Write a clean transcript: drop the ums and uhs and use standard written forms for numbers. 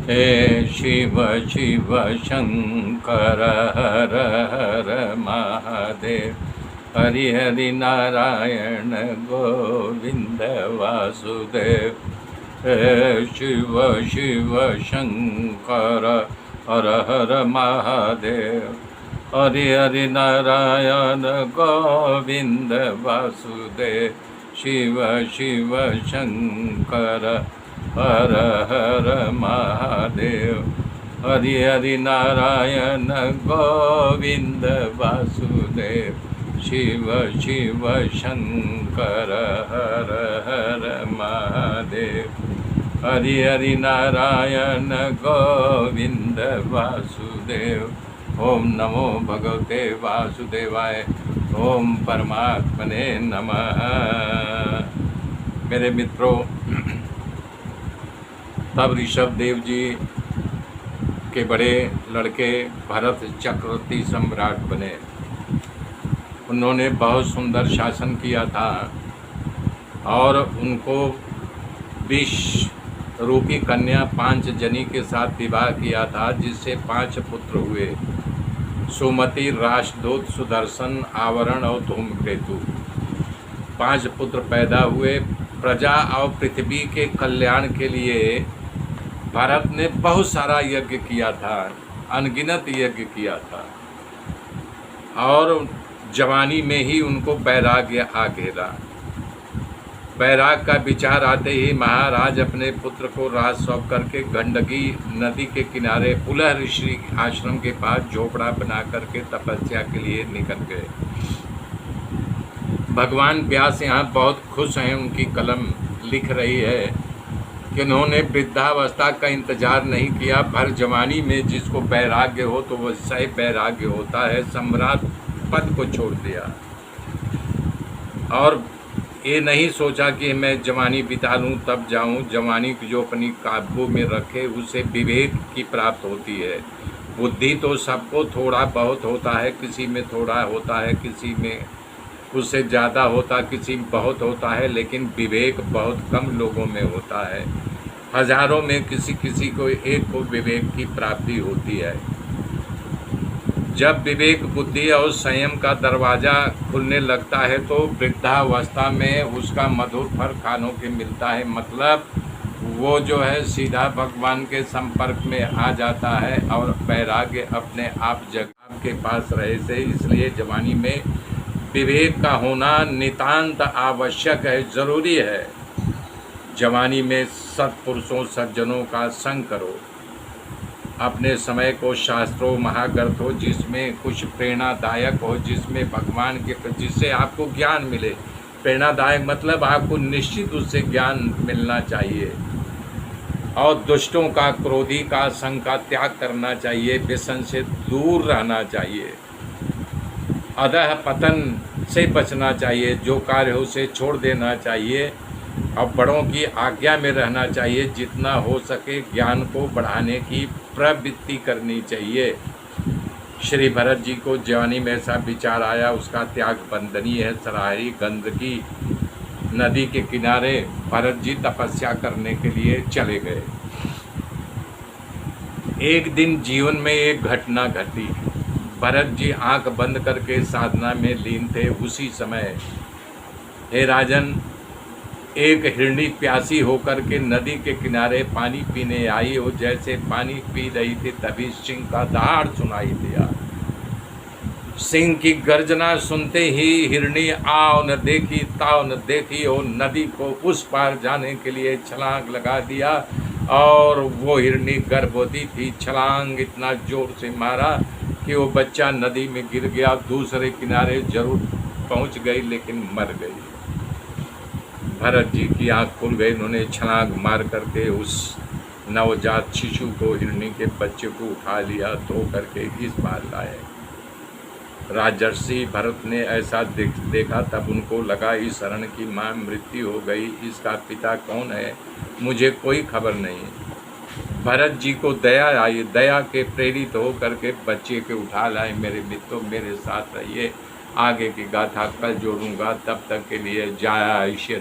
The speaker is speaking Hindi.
हे शिव शिव शंकर हर हर महादेव। हरि हरि नारायण गोविंद वासुदेव। हे शिव शिव शंकर हर हर महादेव। हरि हरि नारायण गोविंद वासुदेव। शिव शिव शंकर हर हर महादेव। हरि हरि नारायण गोविंद वासुदेव। शिव शिव शंकर हर हर महादेव। हरि हरि नारायण गोविंद वासुदेव। ओम नमो भगवते वासुदेवाय। ओम परमात्मने नमः। मेरे मित्रों, तब ऋषभ देव जी के बड़े लड़के भरत चक्रवर्ती सम्राट बने। उन्होंने बहुत सुंदर शासन किया था और उनको विष रूपी कन्या पांचजनी के साथ विवाह किया था, जिससे 5 पुत्र हुए। सुमति, राष्ट्रदूत, सुदर्शन, आवरण और धूमकेतु। 5 पुत्र पैदा हुए। प्रजा और पृथ्वी के कल्याण के लिए भारत ने बहुत सारा यज्ञ किया था, अनगिनत यज्ञ किया था, और जवानी में ही उनको वैराग्य आ घेरा। वैराग का विचार आते ही महाराज अपने पुत्र को राज सौंप करके गंडकी नदी के किनारे पुलह ऋषि आश्रम के पास झोपड़ा बना करके तपस्या के लिए निकल गए। भगवान व्यास यहाँ बहुत खुश हैं। उनकी कलम लिख रही है कि उन्होंने वृद्धावस्था का इंतजार नहीं किया। भर जवानी में जिसको वैराग्य हो तो वैसा ही वैराग्य होता है। सम्राट पद को छोड़ दिया और ये नहीं सोचा कि मैं जवानी बिता लूँ तब जाऊँ। जवानी जो अपनी काबू में रखे उसे विवेक की प्राप्त होती है। बुद्धि तो सबको थोड़ा बहुत होता है, किसी में थोड़ा होता है, किसी में उससे ज़्यादा होता, किसी में बहुत होता है, लेकिन विवेक बहुत कम लोगों में होता है। हजारों में किसी किसी को एक को विवेक की प्राप्ति होती है। जब विवेक, बुद्धि और संयम का दरवाज़ा खुलने लगता है तो वृद्धावस्था में उसका मधुर फल खानों के मिलता है। मतलब वो जो है सीधा भगवान के संपर्क में आ जाता है और वैराग्य अपने आप जगह के पास रहे से। इसलिए जवानी में विवेक का होना नितांत आवश्यक है, ज़रूरी है। जवानी में सत्पुरुषों सज्जनों का संग करो। अपने समय को शास्त्रों महाग्रंथ हो जिसमें कुछ प्रेरणादायक हो, जिसमें भगवान के प्रति, जिससे आपको ज्ञान मिले। प्रेरणादायक मतलब आपको निश्चित उससे ज्ञान मिलना चाहिए। और दुष्टों का, क्रोधी का, संग का त्याग करना चाहिए। व्यसन से दूर रहना चाहिए। अधः पतन से बचना चाहिए। जो कार्य हो उसे छोड़ देना चाहिए और बड़ों की आज्ञा में रहना चाहिए। जितना हो सके ज्ञान को बढ़ाने की प्रवृत्ति करनी चाहिए। श्री भरत जी को जवानी में ऐसा विचार आया, उसका त्याग वंदनीय है, सराहनीय। गंडकी नदी के किनारे भरत जी तपस्या करने के लिए चले गए। एक दिन जीवन में एक घटना घटी। भरत जी आंख बंद करके साधना में लीन थे। उसी समय हे राजन, एक हिरणी प्यासी होकर के नदी के किनारे पानी पीने आई हो। जैसे पानी पी रही थी तभी सिंह का दहाड़ सुनाई दिया। सिंह की गर्जना सुनते ही हिरणी आओ न देखी ताव न देखी और नदी को उस पार जाने के लिए छलांग लगा दिया। और वो हिरणी गर्भवती थी। छलांग इतना जोर से मारा कि वो बच्चा नदी में गिर गया। दूसरे किनारे जरूर पहुंच गई लेकिन मर गई। भरत जी की आँख खुल गई। उन्होंने छलांग मार करके उस नवजात शिशु को, हिरणी के बच्चे को उठा लिया, धो करके इस पार लाए। राजर्षि भरत ने ऐसा देखा तब उनको लगा इस हरण की माँ मृत्यु हो गई। इसका पिता कौन है, मुझे कोई खबर नहीं। भरत जी को दया आई। दया के प्रेरित हो करके बच्चे के उठा लाए। मेरे मित्रों, मेरे साथ रहिए। आगे की गाथा कल जोड़ूंगा। तब तक के लिए जय श्री